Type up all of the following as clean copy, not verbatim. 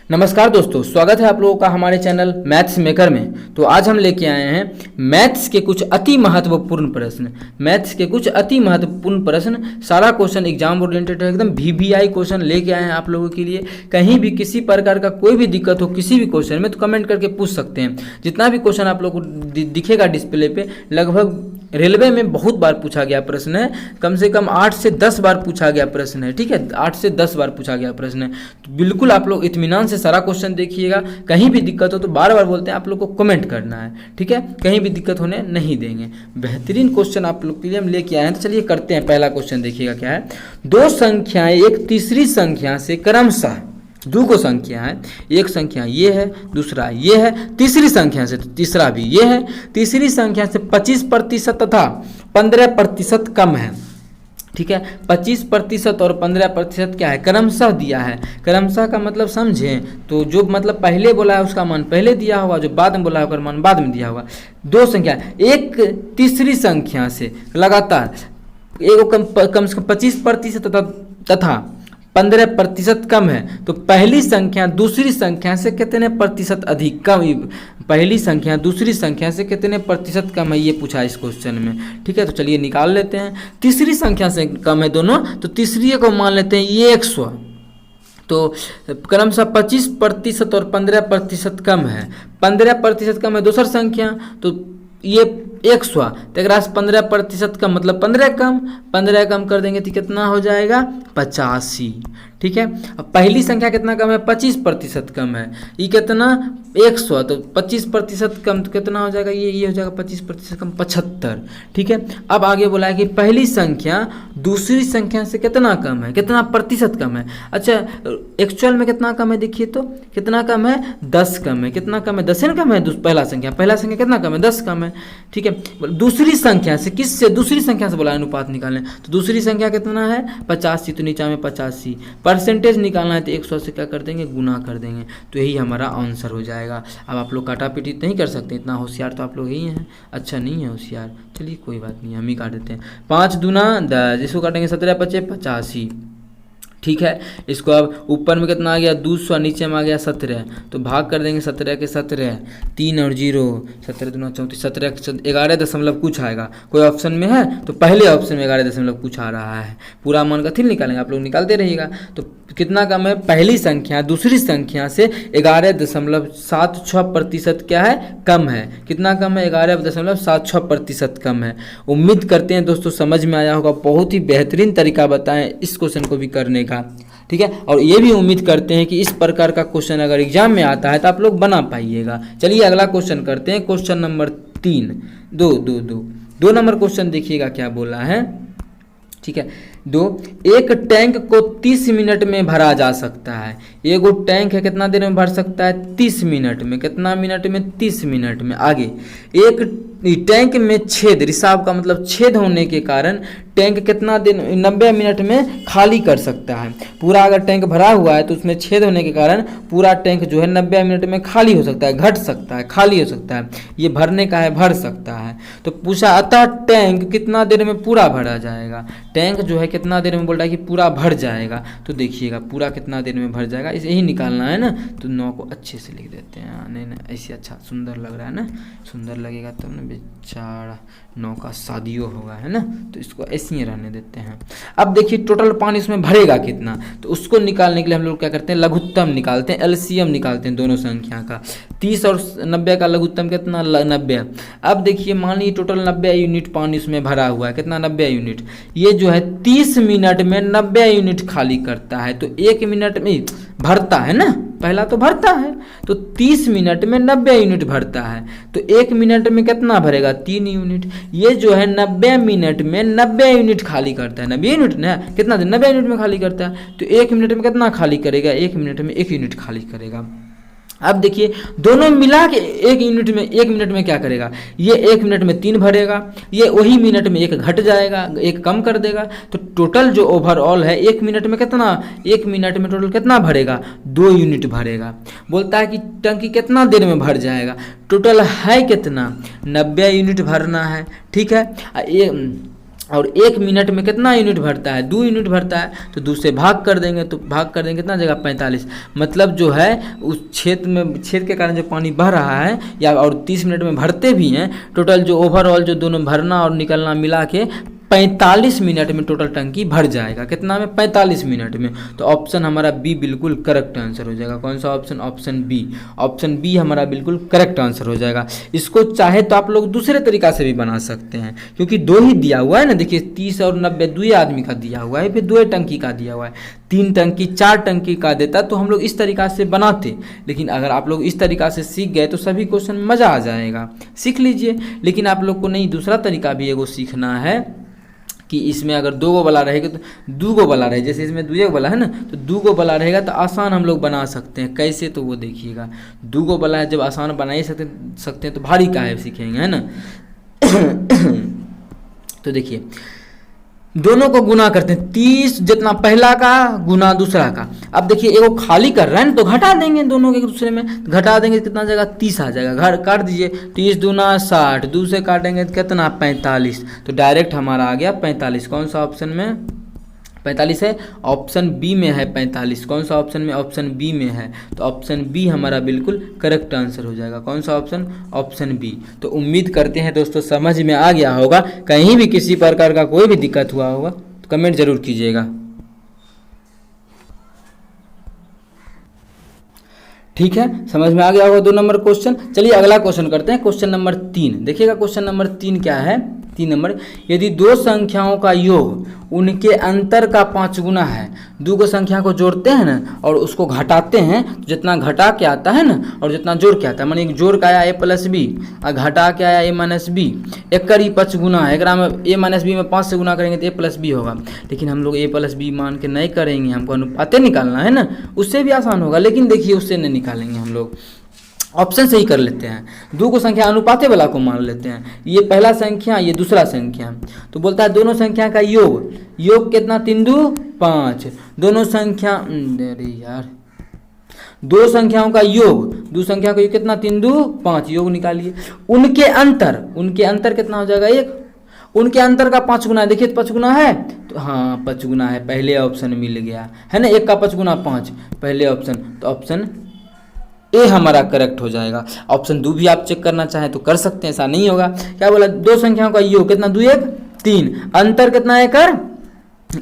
नमस्कार दोस्तों, स्वागत है आप लोगों का हमारे चैनल मैथ्स मेकर में। तो आज हम लेके आए हैं मैथ्स के कुछ अति महत्वपूर्ण प्रश्न। सारा क्वेश्चन एग्जाम ओरिएंटेड है, एकदम वीवीआई क्वेश्चन लेके आए हैं आप लोगों के लिए। कहीं भी किसी प्रकार का कोई भी दिक्कत हो किसी भी क्वेश्चन में तो कमेंट करके पूछ सकते हैं। जितना भी क्वेश्चन आप लोगों को दिखेगा डिस्प्ले पे, लगभग रेलवे में बहुत बार पूछा गया प्रश्न है, कम से कम 8 से 10 बार पूछा गया प्रश्न है। ठीक है, 8 से 10 बार पूछा गया प्रश्न है। तो बिल्कुल आप लोग इत्मीनान से सारा क्वेश्चन देखिएगा। कहीं भी दिक्कत हो तो बार बार बोलते हैं आप लोग को कमेंट करना है, ठीक है, कहीं भी दिक्कत होने नहीं देंगे। बेहतरीन क्वेश्चन आप लोग के लिए हम लेके आए हैं। तो चलिए करते हैं। पहला क्वेश्चन देखिएगा क्या है। दो संख्याएं एक तीसरी संख्या से क्रमशः, दो को संख्या है, एक संख्या ये है, दूसरा ये है, तीसरी संख्या से तो तीसरा भी ये है, तीसरी संख्या से 25% तथा 15% कम है। ठीक है, 25% और 15% क्या है, क्रमशः दिया है। क्रमशः का मतलब समझें तो जो मतलब पहले बोला है उसका मान पहले दिया होगा, जो बाद में बोला है उसका मान बाद में दिया होगा। दो संख्या एक तीसरी संख्या से लगातार कम से कम 25% तथा 15% कम है। तो पहली संख्या दूसरी संख्या से कितने प्रतिशत अधिक कम, पहली संख्या दूसरी संख्या से कितने प्रतिशत कम है, ये पूछा इस क्वेश्चन में। ठीक है, तो चलिए निकाल लेते हैं। तीसरी संख्या से कम है दोनों, तो तीसरी को मान लेते हैं ये 100। तो क्रमशः 25% और 15% कम है। 15% कम है दूसरी संख्या, तो ये 100, तो एक 15% कम मतलब 15 कम, 15 कम कर देंगे तो कितना हो जाएगा 85। ठीक है, अब पहली संख्या कितना कम है, 25% कम है। ये कितना 100, तो 25% कम तो कितना हो जाएगा, ये हो जाएगा 25% कम 75। ठीक है, अब आगे बोला है कि पहली संख्या दूसरी संख्या से कितना कम है, कितना प्रतिशत कम है। अच्छा, एक्चुअल में कितना कम है देखिए तो, कितना कम है 10 कम है। कितना कम है 10 कम है पहला संख्या कितना कम है 10 कम है। ठीक है, दूसरी संख्या से, किससे, दूसरी संख्या से बोला अनुपात निकालने, तो दूसरी संख्या कितना है 85, तो नीचा में 85 परसेंटेज निकालना है तो 100 से क्या कर देंगे, गुना कर देंगे, तो यही हमारा आंसर हो जाएगा। अब आप लोग काटा पीटी नहीं कर सकते, इतना होशियार तो आप लोग ही हैं। अच्छा नहीं है होशियार, चलिए कोई बात नहीं, हम ही काट देते हैं। 5 दूना 10, इसको काटेंगे 17 × 5 = 85। ठीक है, इसको अब ऊपर में कितना आ गया 200, नीचे में आ गया 17, तो भाग कर देंगे 17 के 17, 3 और 0, 17 दूना 34, 17 11 दशमलव कुछ आएगा। कोई ऑप्शन में है तो पहले ऑप्शन में 11 दशमलव कुछ आ रहा है। पूरा मान का थिल निकालेंगे, आप लोग निकालते रहिएगा। तो कितना कम है, पहली संख्या दूसरी संख्या से 11.76% क्या है, कम है। कितना कम है, 11.76% कम है। उम्मीद करते हैं दोस्तों समझ में आया होगा। बहुत ही बेहतरीन तरीका बताएं इस क्वेश्चन को भी करने का। ठीक है, और ये भी उम्मीद करते हैं कि इस प्रकार का क्वेश्चन अगर एग्जाम में आता है तो आप लोग बना पाइएगा। चलिए अगला क्वेश्चन करते हैं, क्वेश्चन नंबर 3। 2 नंबर क्वेश्चन देखिएगा क्या बोला है। ठीक है, एक टैंक को 30 मिनट में भरा जा सकता है। एगो टैंक है, कितना देर में भर सकता है 30 मिनट में। कितना मिनट में, 30 मिनट में। आगे एक टैंक में छेद, रिसाव का मतलब छेद होने के कारण टैंक कितना दिन 90 मिनट में खाली कर सकता है। पूरा अगर टैंक भरा हुआ है तो उसमें छेद होने के कारण पूरा टैंक जो है 90 मिनट में खाली हो सकता है, घट सकता है, खाली हो सकता है। ये भरने का है, भर सकता है। तो पूछा अतः टैंक कितना देर में पूरा भरा जाएगा। टैंक जो है कितना देर में बोल रहा है कि पूरा भर जाएगा। तो देखिएगा पूरा कितना देर में भर जाएगा, इसे ही निकालना है ना। तो 9 को अच्छे से लिख देते हैं। नहीं ऐसे अच्छा सुंदर लग रहा है ना, सुंदर लगेगा तब ना बेचारा 9 का शादियों होगा, है ना। तो इसको ऐसे ही रहने देते हैं। अब देखिए टोटल पानी इसमें भरेगा कितना, तो उसको निकालने के लिए हम लोग क्या करते हैं, लघुत्तम निकालते हैं, एलसीएम निकालते हैं दोनों संख्या का। 30 और 90 का लघुत्तम कितना 90। अब देखिए मान लीजिए टोटल 90 यूनिट पानी उसमें भरा हुआ है। कितना 90 यूनिट। ये जो है 30 मिनट में 90 यूनिट खाली करता है। तो 1 मिनट में भरता है ना, पहला तो भरता है, तो 30 मिनट में 90 यूनिट भरता है। तो 1 मिनट में कितना भरेगा 3 यूनिट। ये जो है 90 मिनट में 90 यूनिट खाली करता है। 90 यूनिट ना, कितना दिन 90 यूनिट में खाली करता है। तो 1 मिनट में कितना खाली करेगा, 1 मिनट में 1 यूनिट खाली करेगा। अब देखिए दोनों मिला के 1 मिनट में क्या करेगा, ये 1 मिनट में 3 भरेगा, ये वही मिनट में 1 घट जाएगा, 1 कम कर देगा। तो टोटल जो ओवरऑल है 1 मिनट में कितना, 1 मिनट में टोटल कितना भरेगा 2 यूनिट भरेगा। बोलता है कि टंकी कितना देर में भर जाएगा। टोटल है कितना 90 यूनिट भरना है। ठीक है, और 1 मिनट में कितना यूनिट भरता है, 2 यूनिट भरता है, तो 2 से भाग कर देंगे, तो भाग कर देंगे कितना जगह 45। मतलब जो है उस छेद के कारण जो पानी बह रहा है या और 30 मिनट में भरते भी हैं, टोटल जो ओवरऑल जो दोनों भरना और निकलना मिला के 45 मिनट में टोटल टंकी भर जाएगा। कितना में? 45 मिनट में। तो ऑप्शन हमारा बी बिल्कुल करेक्ट आंसर हो जाएगा। कौन सा option? Option B. Option B हमारा बिल्कुल करेक्ट आंसर हो जाएगा। इसको चाहे तो आप लोग दूसरे तरीका से भी बना सकते हैं, क्योंकि 2 ही दिया हुआ है ना। देखिए 30 और 90 2 आदमी का दिया हुआ है, फिर 2 टंकी का दिया हुआ है। 3 टंकी 4 टंकी का देता तो हम लोग इस तरीका से बनाते। लेकिन अगर आप लोग इस तरीका से सीख गए तो सभी क्वेश्चन मज़ा आ जाएगा, सीख लीजिए। लेकिन आप लोग को नहीं, दूसरा तरीका भी एगो सीखना है कि इसमें अगर 2 गो वाला रहेगा तो 2 गो वाला रहे, जैसे इसमें 2 वाला है ना, तो 2 गो वाला रहेगा तो आसान हम लोग बना सकते हैं। कैसे? तो वो देखिएगा। 2 गो वाला है, जब आसान बना ही सकते हैं तो भारी काहे सीखेंगे, है ना। तो देखिए दोनों को गुना करते हैं, 30 जितना पहला का गुना दूसरा का। अब देखिए एगो खाली कर रहा है ना, तो घटा देंगे दोनों के दूसरे में, घटा देंगे कितना जगह 30 आ जाएगा। घर काट दीजिए, 30 दूना 60, 2 से काटेंगे तो कितना 45। तो डायरेक्ट हमारा आ गया 45। कौन सा ऑप्शन में 45 है? ऑप्शन बी में है 45। कौन सा ऑप्शन में? ऑप्शन बी में है। तो ऑप्शन बी हमारा बिल्कुल करेक्ट आंसर हो जाएगा। कौन सा ऑप्शन? Option B. तो उम्मीद करते हैं दोस्तों समझ में आ गया होगा। कहीं भी किसी प्रकार का कोई भी दिक्कत हुआ होगा तो कमेंट जरूर कीजिएगा। ठीक है, समझ में आ गया होगा 2 नंबर क्वेश्चन। चलिए अगला क्वेश्चन करते हैं, क्वेश्चन नंबर 3। देखिएगा क्वेश्चन नंबर 3 क्या है। 3 नंबर, यदि 2 संख्याओं का योग उनके अंतर का 5 गुना है। 2 को संख्या को जोड़ते हैं ना और उसको घटाते हैं, तो जितना घटा के आता है ना और जितना जोड़ के आता है, माने जोड़ के आया a प्लस बी और घटा के आया a माइनस बी, एक करी 5 गुना है। एक में a माइनस बी में 5 से गुना करेंगे तो a प्लस बी होगा। लेकिन हम लोग a प्लस बी मान के नहीं करेंगे, हमको अनुपाते निकालना है ना, उससे भी आसान होगा। लेकिन देखिए उससे नहीं निकालेंगे, हम लोग ऑप्शन से ही कर लेते हैं। 2 को संख्या अनुपाते वाला को मान लेते हैं, ये पहला संख्या ये दूसरा संख्या। तो बोलता है दोनों संख्या का योग, योग कितना 3 2 5। दोनों संख्या, अरे यार, 2 संख्याओं का योग, 2 संख्या का योग कितना 3 2 5, योग निकालिए। उनके अंतर कितना हो जाएगा 1। उनके अंतर का 5 गुना है। देखिए 5 गुना है, तो हाँ 5 गुना है, पहले ऑप्शन मिल गया है ना। 1 का 5 गुना 5, पहले ऑप्शन, तो ऑप्शन ए हमारा करेक्ट हो जाएगा। ऑप्शन 2 भी आप चेक करना चाहें तो कर सकते हैं, ऐसा नहीं होगा। क्या बोला? 2 संख्याओं का योग कितना 2 1 3, अंतर कितना है कर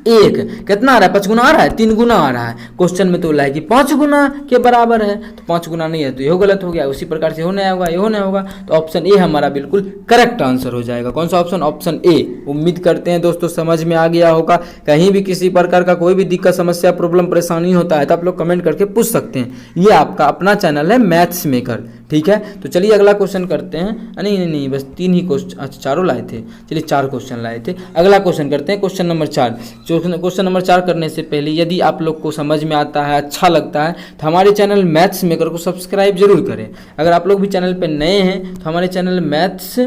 1, कितना आ रहा है 5 गुना आ रहा है, 3 गुना आ रहा है। क्वेश्चन में तो बोला है कि 5 गुना के बराबर है, तो 5 गुना नहीं है तो यह गलत हो गया। उसी प्रकार से होने होगा, ये होने होगा। तो ऑप्शन ए हमारा बिल्कुल करेक्ट आंसर हो जाएगा। कौन सा ऑप्शन? Option A. उम्मीद करते हैं दोस्तों समझ में आ गया होगा। कहीं भी किसी प्रकार का कोई भी दिक्कत, समस्या, प्रॉब्लम, परेशानी होता है तो आप लोग कमेंट करके पूछ सकते हैं। ये आपका अपना चैनल है मैथ्स मेकर, ठीक है। तो चलिए अगला क्वेश्चन करते हैं। नहीं, बस 3 ही क्वेश्चन, अच्छा 4 लाए थे, चलिए 4 क्वेश्चन लाए थे। अगला क्वेश्चन करते हैं, क्वेश्चन नंबर 4। क्वेश्चन नंबर 4 करने से पहले यदि आप लोग को समझ में आता है, अच्छा लगता है, तो हमारे चैनल मैथ्स मेकर को सब्सक्राइब जरूर करें। अगर आप लोग भी चैनल पर नए हैं तो हमारे चैनल मैथ्स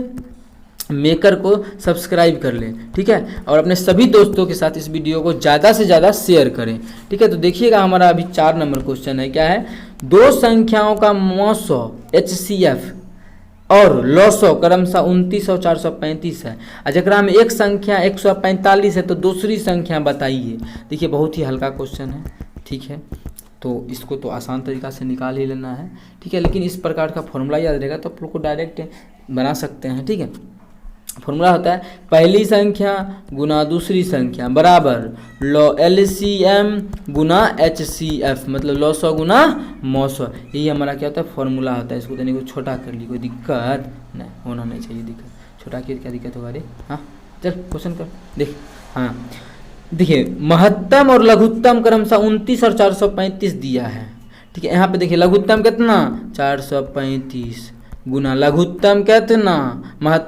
मेकर को सब्सक्राइब कर लें, ठीक है। और अपने सभी दोस्तों के साथ इस वीडियो को ज़्यादा से ज़्यादा शेयर करें, ठीक है। तो देखिएगा हमारा अभी 4 नंबर क्वेश्चन है। क्या है? 2 संख्याओं का मौसो HCF और लॉसो क्रमशः 29 और 435 है। जकरा में एक संख्या 145 है, तो दूसरी संख्या बताइए। देखिए बहुत ही हल्का क्वेश्चन है, ठीक है। तो इसको तो आसान तरीका से निकाल ही लेना है, ठीक है। लेकिन इस प्रकार का फॉर्मूला याद रहेगा तो आप लोग को डायरेक्ट बना सकते हैं, ठीक है। फॉर्मूला होता है पहली संख्या गुना दूसरी संख्या बराबर LCM गुना HCF, मतलब लॉसो गुना मौसो। यही हमारा क्या होता है? फॉर्मूला होता है। इसको देने को छोटा कर ली, कोई दिक्कत नहीं, होना नहीं चाहिए दिक्कत। छोटा किया क्या दिक्कत होगा रे? हाँ चल क्वेश्चन कर देख। हाँ देखिए महत्तम और लघुत्तम क्रमशः 29 और 435 दिया है, ठीक है। यहाँ पे देखिए लघुत्तम कितना 435 गुना लघुत्तम कितना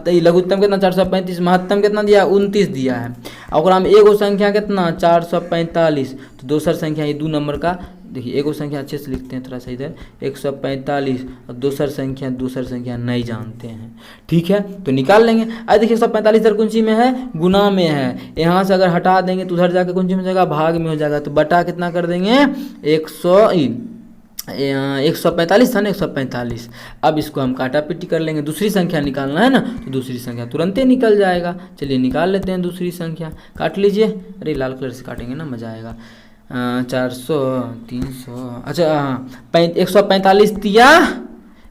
लघुत्तम कितना 435, महत्तम कितना दिया 29 दिया है। और में एगो संख्या कितना 445, तो दूसरा संख्या ये 2 नंबर का। देखिए एगो संख्या अच्छे से लिखते हैं थोड़ा सा इधर 145 और दूसरा संख्या नहीं जानते हैं, ठीक है। तो निकाल लेंगे। आज देखिए 145 इधर कुंजी में है, गुना में है। यहाँ से अगर हटा देंगे तो उधर जाकर कुंजी में हो जाएगा, भाग में हो जाएगा। तो बटा कितना कर देंगे 145 था ना, 145। अब इसको हम काटा पिटी कर लेंगे, दूसरी संख्या निकालना है ना, तो दूसरी संख्या तुरंत ही निकल जाएगा। चलिए निकाल लेते हैं दूसरी संख्या, काट लीजिए। अरे लाल कलर से काटेंगे ना, मज़ा आएगा। 400, 300, अच्छा हाँ, 145 तिया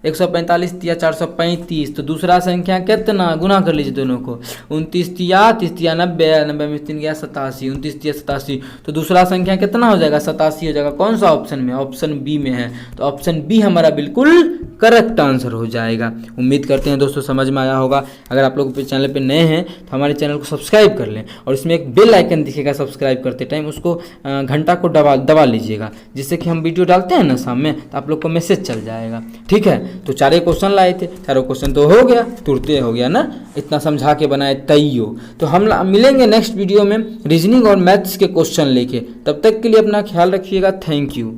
145 तिया 435। तो दूसरा संख्या कितना, गुना कर लीजिए दोनों को। 29 तिया 30 तिया 90, 90 में 3 गया 87, 29 तिया 87। तो दूसरा संख्या कितना हो जाएगा, 87 हो जाएगा। कौन सा ऑप्शन में, ऑप्शन बी में है, तो ऑप्शन बी हमारा बिल्कुल करेक्ट आंसर हो जाएगा। उम्मीद करते हैं दोस्तों समझ में आया होगा। अगर आप लोग चैनल पे नए हैं तो हमारे चैनल को सब्सक्राइब कर लें, और इसमें एक बेल आइकन दिखेगा सब्सक्राइब करते टाइम, उसको घंटा को दबा लीजिएगा, जिससे कि हम वीडियो डालते हैं ना शाम में, तो आप लोग को मैसेज चल जाएगा। ठीक है, तो 4 क्वेश्चन लाए थे, 4 क्वेश्चन तो हो गया, तुरते हो गया ना, इतना समझा के बनाए तैयो। तो हम मिलेंगे नेक्स्ट वीडियो में रीजनिंग और मैथ्स के क्वेश्चन लेके। तब तक के लिए अपना ख्याल रखिएगा। Thank you.